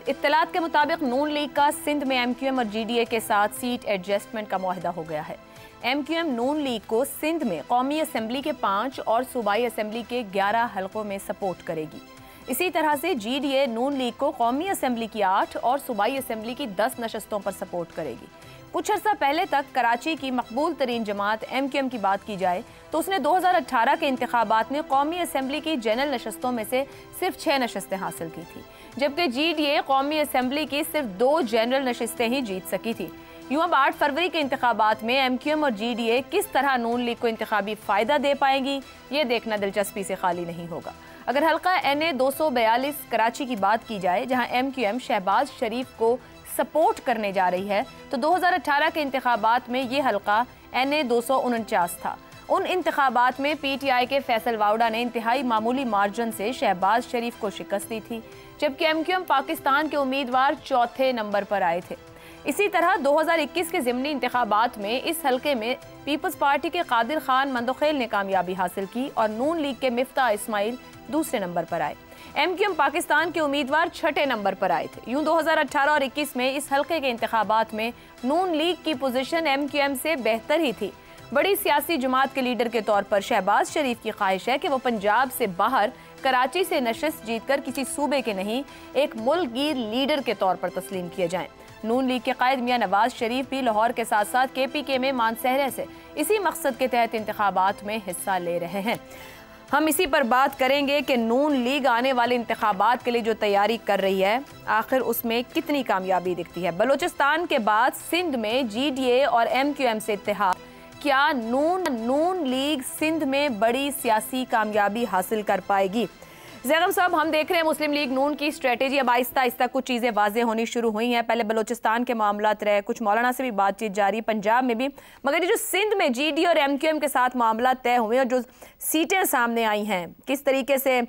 इत्तलात के मुताबिक नून लीग का सिंध में MQM और GDA के साथ सीट एडजस्टमेंट का मुआहदा हो गया है। MQM नून लीग को सिंध में कौमी असम्बली के 5 और सूबाई असम्बली के 11 हलकों में सपोर्ट करेगी। इसी तरह से GDA नून लीग को कौमी असम्बली की 8 और सूबाई असम्बली की 10 नशस्तों पर सपोर्ट करेगी। कुछ अर्सा पहले तक कराची की मकबूल तरीन जमात MQM की बात की जाए तो उसने 2018 के इंतखाबात में कौमी असम्बली की जनरल नशस्तों में से सिर्फ 6 नशस्तें हासिल की थी, जबकि GDA कौमी असम्बली की सिर्फ 2 जनरल नशस्तें ही जीत सकी थी। यूं अब 8 फरवरी के इंतखाबात में MQM और GDA किस तरह नून लीग को इंतखाबी फ़ायदा दे पाएंगी, ये देखना दिलचस्पी से खाली नहीं होगा। अगर हल्का NA 242 कराची की बात की जाए, जहां MQM शहबाज शरीफ को सपोर्ट करने जा रही है, तो 2018 के इंतखाबात में ये हल्का NA 249 था। उन इंतखाबात में PTI के फैसल वाउडा ने इंतहाई मामूली मार्जिन से शहबाज शरीफ को शिकस्त दी थी, जबकि MQM पाकिस्तान के उम्मीदवार चौथे नंबर पर आए थे। इसी तरह 2021 के ज़िमनी इंतखाबात में इस हल्के में पीपल्स पार्टी के कादिर खान मंदोखेल ने कामयाबी हासिल की और नून लीग के मिफ्ता इस्माइल दूसरे नंबर पर आए। MQM पाकिस्तान के उम्मीदवार छठे नंबर पर आए थे। यूं 2018 और 21 में इस हल्के के इंतखाबात में नून लीग की पोजीशन MQM से बेहतर ही थी। बड़ी सियासी जमात के लीडर के तौर पर शहबाज शरीफ की ख्वाहिश है कि वो पंजाब से बाहर कराची से नशिस्त जीतकर किसी सूबे के नहीं, एक मुल्कगीर लीडर के तौर पर तस्लीम किए जाएं। नून लीग के कायद मियां नवाज शरीफ भी लाहौर के साथ साथ KPK में मानसहरे से इसी मकसद के तहत इंतखाबात में हिस्सा ले रहे हैं। हम इसी पर बात करेंगे कि नून लीग आने वाले इंतखाबात के लिए जो तैयारी कर रही है, आखिर उसमें कितनी कामयाबी दिखती है। बलूचिस्तान के बाद सिंध में GDA और MQM से इत्तेहाद, क्या नून लीग सिंध में बड़ी सियासी कामयाबी हासिल कर पाएगी? ज़ैगम साहब, हम देख रहे हैं मुस्लिम लीग नून की स्ट्रेटेजी अब आहिस्ता आहिस्ता कुछ चीज़ें वाज़ेह होनी शुरू हुई हैं। पहले बलूचिस्तान के मामलात रहे, कुछ मौलाना से भी बातचीत जारी, पंजाब में भी, मगर ये जो सिंध में GDA और MQM के साथ मामला तय हुए और जो सीटें सामने आई हैं, किस तरीके से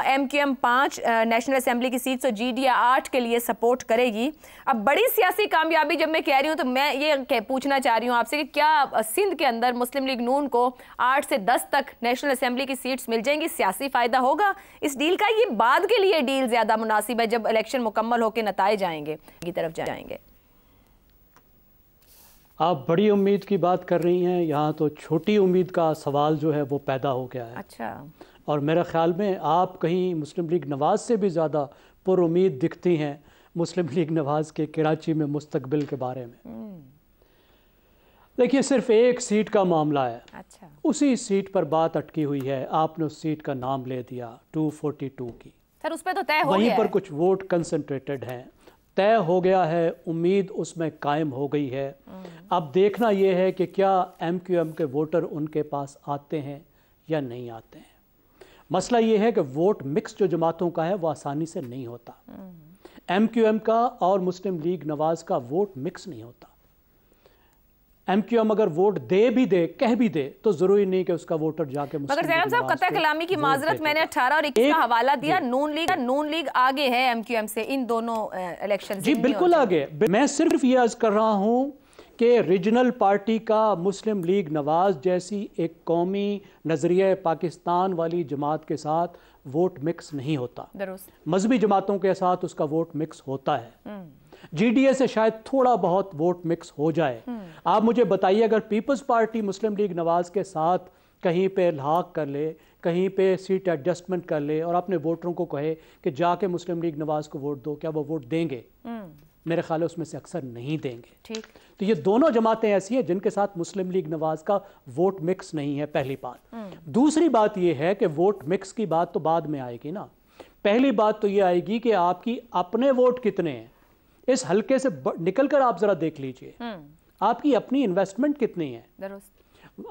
MQM 5 नेशनल असम्बली की सीट और GDA 8 के लिए सपोर्ट करेगी। अब बड़ी सियासी कामयाबी जब मैं कह रही हूँ तो मैं ये पूछना चाह रही हूँ आपसे कि क्या सिंध के अंदर मुस्लिम लीग नून को 8 से 10 तक नेशनल असम्बली की सीट्स मिल जाएंगी? सियासी फ़ायदा होगा इस डील का? ये बाद के लिए डील ज्यादा मुनासिब है जब इलेक्शन मुकम्मल होकर नताइज आएंगे की तरफ जाएंगे। आप बड़ी उम्मीद की बात कर रही हैं, यहाँ तो छोटी उम्मीद का सवाल जो है वो पैदा हो गया है। अच्छा। और मेरे ख्याल में आप कहीं मुस्लिम लीग नवाज से भी ज़्यादा पुरुम्मीद दिखती हैं मुस्लिम लीग नवाज के कराची में मुस्तकबिल के बारे में। देखिए, सिर्फ एक सीट का मामला है। अच्छा। उसी सीट पर बात अटकी हुई है। आपने उस सीट का नाम ले दिया 242 की। सर, उस पे तो तय हो वहीं गया पर है। कुछ वोट कंसंट्रेटेड हैं, तय हो गया है, उम्मीद उसमें कायम हो गई है। अब देखना यह है कि क्या MQM के वोटर उनके पास आते हैं या नहीं आते हैं। मसला ये है कि वोट मिक्स जो जमातों का है वो आसानी से नहीं होता। MQM का और मुस्लिम लीग नवाज का वोट मिक्स नहीं होता। MQM अगर वोट दे भी दे, कह भी दे, तो जरूरी नहीं कि उसका वोटर जाके मगर ज़ैगम साहब, कतई कलामी की माजरत, मैंने 18 और 21 का हवाला दिया। नून लीग आगे है MQM से इन दोनों इलेक्शन। जी बिल्कुल आगे। मैं सिर्फ ये अर्ज कर रहा हूँ कि रीजनल पार्टी का मुस्लिम लीग नवाज जैसी एक कौमी नजरिया पाकिस्तान वाली जमात के साथ वोट मिक्स नहीं होता। मजहबी जमातों के साथ उसका वोट मिक्स होता है। GDA से शायद थोड़ा बहुत वोट मिक्स हो जाए। आप मुझे बताइए, अगर पीपल्स पार्टी मुस्लिम लीग नवाज के साथ कहीं पे इल्हाक कर ले, कहीं पे सीट एडजस्टमेंट कर ले और अपने वोटरों को कहे कि जाके मुस्लिम लीग नवाज को वोट दो, क्या वो वोट देंगे? मेरे ख्याल है उसमें से अक्सर नहीं देंगे। ठीक। तो ये दोनों जमातें ऐसी हैं जिनके साथ मुस्लिम लीग नवाज का वोट मिक्स नहीं है, पहली बात। दूसरी बात यह है कि वोट मिक्स की बात तो बाद में आएगी ना। पहली बात तो ये आएगी कि आपकी अपने वोट कितने हैं। इस हल्के से निकलकर आप जरा देख लीजिए, आपकी अपनी इन्वेस्टमेंट कितनी है,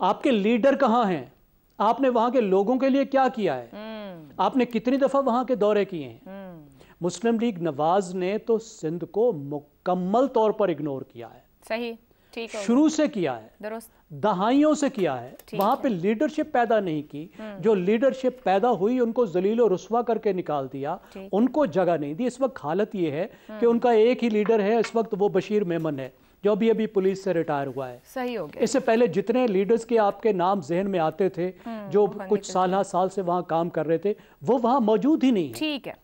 आपके लीडर कहाँ हैं, आपने वहां के लोगों के लिए क्या किया है, आपने कितनी दफा वहां के दौरे किए हैं। मुस्लिम लीग नवाज ने तो सिंध को मुकम्मल तौर पर इग्नोर किया है। सही, ठीक है, शुरू से किया है, दहाइयों से किया है। वहां पे लीडरशिप पैदा नहीं की। जो लीडरशिप पैदा हुई उनको जलील और रुस्वा करके निकाल दिया, उनको जगह नहीं दी। इस वक्त हालत ये है कि उनका एक ही लीडर है इस वक्त, वो बशीर मेमन है, जो अभी पुलिस से रिटायर हुआ है। सही हो गया। इससे पहले जितने लीडर्स के आपके नाम जहन में आते थे, जो कुछ साल से वहां काम कर रहे थे, वो वहां मौजूद ही नहीं है। ठीक है।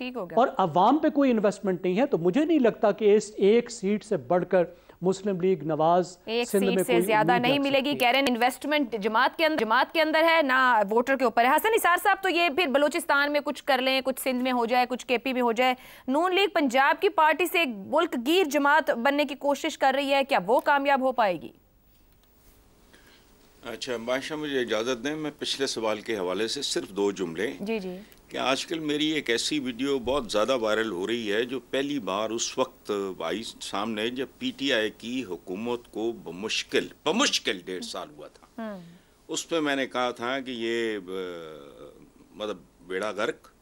ठीक हो गया। और अवाम पे कोई इन्वेस्टमेंट नहीं है, तो मुझे नहीं लगता कि इस एक सीट से बढ़कर मुस्लिम लीग नवाज एक सिंध सीट में से कोई ज्यादा उम्मीद नहीं रख मिलेगी। सकती कह रहे हैं इन्वेस्टमेंट जमात के अंदर है ना वोटर के ऊपर है। हसन निसार साहब, तो ये फिर बलूचिस्तान में कुछ कर लें, कुछ सिंध में हो जाए, कुछ केपी में हो जाए, नून लीग पंजाब की पार्टी से एक मुल्क गिर जमात बनने की कोशिश कर रही है, क्या वो कामयाब हो पाएगी? अच्छा बादशाह, मुझे इजाज़त दें, मैं पिछले सवाल के हवाले से सिर्फ 2 जुमले जी जी। कि आजकल मेरी एक ऐसी वीडियो बहुत ज़्यादा वायरल हो रही है जो पहली बार उस वक्त आई सामने जब पीटीआई की हुकूमत को बमुश्किल 1.5 साल हुआ था। उस पर मैंने कहा था कि ये मतलब बेड़ा गर्क,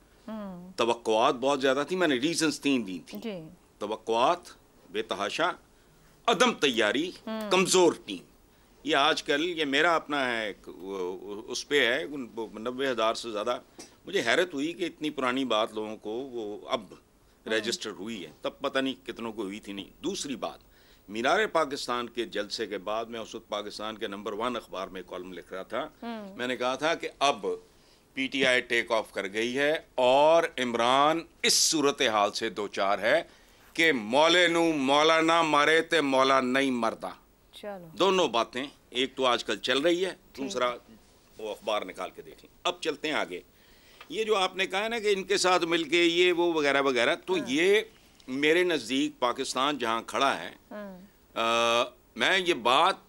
तवक्कुआत बहुत ज़्यादा थी। मैंने रीजंस 3 दी थी, तवक्कुआत, बेतहाशा, अदम तैयारी, कमज़ोर टीम। ये आजकल ये मेरा अपना है, उस पे है 90,000 से ज़्यादा। मुझे हैरत हुई कि इतनी पुरानी बात लोगों को वो अब रजिस्टर हुई है, तब पता नहीं कितनों को हुई थी नहीं। दूसरी बात, मीनार पाकिस्तान के जलसे के बाद मैं उस वक्त पाकिस्तान के नंबर 1 अखबार में कॉलम लिख रहा था। मैंने कहा था कि अब पीटीआई टेक ऑफ कर गई है और इमरान इस सूरत हाल से 2-4 है कि मौले नू मौला ना मारे ते मौला नहीं मरदा। दोनों बातें एक तो आजकल चल रही है, दूसरा वो अखबार निकाल के देखें। अब चलते हैं आगे। ये जो आपने कहा ना कि इनके साथ मिलके ये वो वगैरह वगैरह, तो ये मेरे नज़दीक पाकिस्तान जहां खड़ा है, मैं ये बात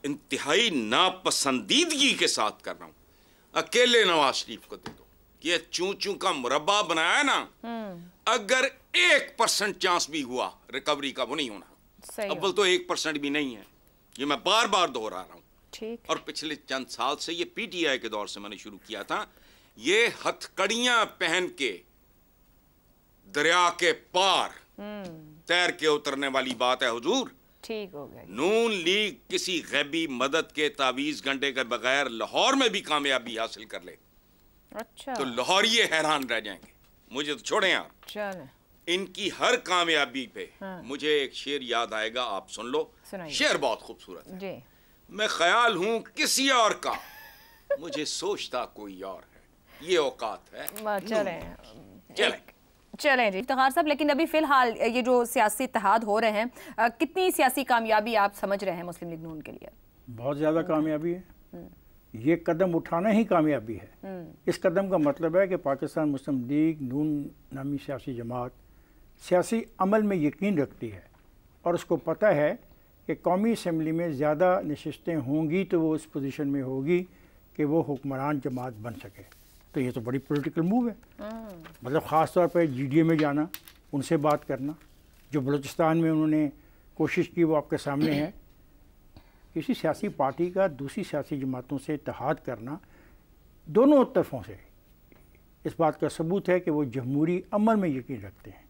इंतहाई नापसंदीदगी के साथ कर रहा हूँ। अकेले नवाज शरीफ को दे दो, ये चूं चूं का मुरब्बा बनाया ना, अगर 1% चांस भी हुआ रिकवरी का, वो नहीं होना। अव्वल तो 1% भी नहीं है, ये मैं बार बार दोहरा रहा हूँ। और पिछले चंद साल से, ये पीटीआई के दौर से मैंने शुरू किया था, ये हथकड़ियां पहन के दरिया के पार तैर के उतरने वाली बात है हुजूर। ठीक हो गया। नून लीग किसी गैबी मदद के तावीज गंडे के बगैर लाहौर में भी कामयाबी हासिल कर ले, अच्छा, तो लाहौरिये हैरान रह जाएंगे। मुझे तो छोड़ें आप, चलें। इनकी हर कामयाबी पे मुझे एक शेर याद आएगा, आप सुन लो। शेर बहुत खूबसूरत है जी। मैं ख्याल हूं किसी और का, मुझे सोचता कोई और है, ये औकात है। चलें जी इफ्तिखार साहब, लेकिन अभी फिलहाल ये जो सियासी इत्तेहाद हो रहे हैं, कितनी सियासी कामयाबी आप समझ रहे हैं मुस्लिम लीग नून के लिए? बहुत ज़्यादा कामयाबी है। ये कदम उठाना ही कामयाबी है। इस कदम का मतलब है कि पाकिस्तान मुस्लिम लीग नून नामी सियासी जमात सियासी अमल में यकीन रखती है और उसको पता है कि कौमी असम्बली में ज़्यादा नशिस्तें होंगी तो वो इस पोजीशन में होगी कि वो हुक्मरान जमात बन सके। तो ये तो बड़ी पॉलिटिकल मूव है। मतलब ख़ास तौर पर जीडीए में जाना, उनसे बात करना, जो बलूचिस्तान में उन्होंने कोशिश की वो आपके सामने है। किसी सियासी पार्टी का दूसरी सियासी जमातों से इत्तेहाद करना दोनों तरफों से इस बात का सबूत है कि वो जमहूरी अमल में यकीन रखते हैं।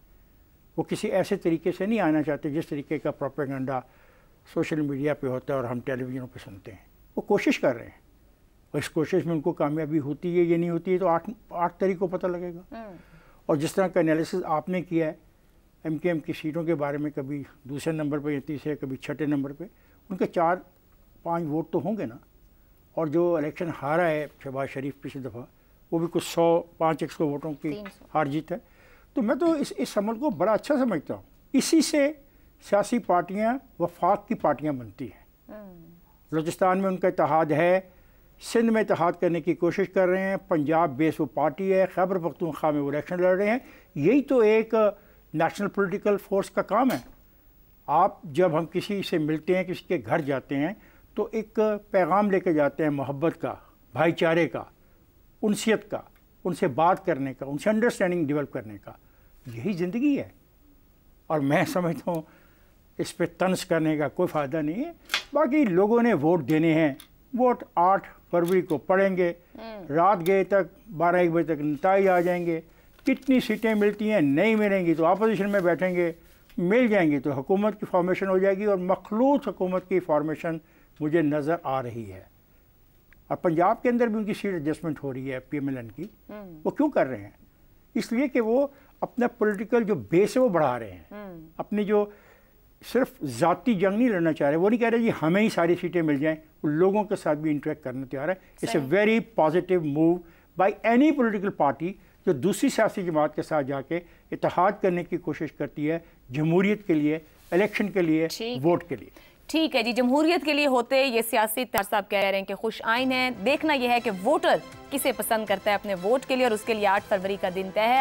वो किसी ऐसे तरीके से नहीं आना चाहते जिस तरीके का प्रोपेगेंडा सोशल मीडिया पे होता है और हम टेलीविज़नों पे सुनते हैं। वो कोशिश कर रहे हैं और इस कोशिश में उनको कामयाबी होती है या नहीं होती है तो 8 तारीख को पता लगेगा। और जिस तरह का एनालिसिस आपने किया है एमकेएम की सीटों के बारे में, कभी दूसरे नंबर पर या तीसरे, कभी छठे नंबर पर, उनके 4-5 वोट तो होंगे ना। और जो इलेक्शन हारा है शहबाज शरीफ पिछली दफ़ा, वो भी कुछ 100-500 वोटों की हार जीत है। तो मैं तो इस अमल को बड़ा अच्छा समझता हूँ। इसी से सियासी पार्टियाँ वफाक की पार्टियाँ बनती हैं। बलूचिस्तान में उनका इत्तेहाद है, सिंध में इत्तेहाद करने की कोशिश कर रहे हैं, पंजाब बेस वो पार्टी है, खैबर पख्तूनख्वा में वो इलेक्शन लड़ रहे हैं। यही तो एक नेशनल पॉलिटिकल फोर्स का काम है। आप जब हम किसी से मिलते हैं, किसी के घर जाते हैं, तो एक पैगाम लेके जाते हैं मोहब्बत का, भाईचारे का, उनसियत का, उनसे बात करने का, उनसे अंडरस्टैंडिंग डेवलप करने का। यही ज़िंदगी है। और मैं समझता हूँ इस पे तंज करने का कोई फ़ायदा नहीं है। बाकी लोगों ने वोट देने हैं, वोट 8 फरवरी को पड़ेंगे, रात गए तक 12-1 बजे तक नतीजे आ जाएंगे। कितनी सीटें मिलती हैं, नहीं मिलेंगी तो अपोजिशन में बैठेंगे, मिल जाएंगी तो हुकूमत की फॉर्मेशन हो जाएगी। और मखलूत हुकूमत की फॉर्मेशन मुझे नज़र आ रही है। और पंजाब के अंदर भी उनकी सीट एडजस्टमेंट हो रही है पीएमएलएन की। वो क्यों कर रहे हैं? इसलिए कि वो अपना पॉलिटिकल जो बेस है वो बढ़ा रहे हैं। अपनी जो सिर्फ ज़ाती जंग नहीं लड़ना चाह रहे, वो नहीं कह रहे जी हमें ही सारी सीटें मिल जाएं, वो लोगों के साथ भी इंटरेक्ट करना तैयार है। It's a very positive move by any political party जो दूसरी सियासी जमात के साथ जाके इत्तेहाद करने की कोशिश करती है जमहूरियत के लिए, इलेक्शन के लिए, वोट के लिए। ठीक है जी, जमहूरियत के लिए होते ये सियासी इत्तेहाद साहब कह रहे हैं कि खुश आइन है। देखना यह है कि वोटर किसे पसंद करता है अपने वोट के लिए, और उसके लिए 8 फरवरी का दिन तय है।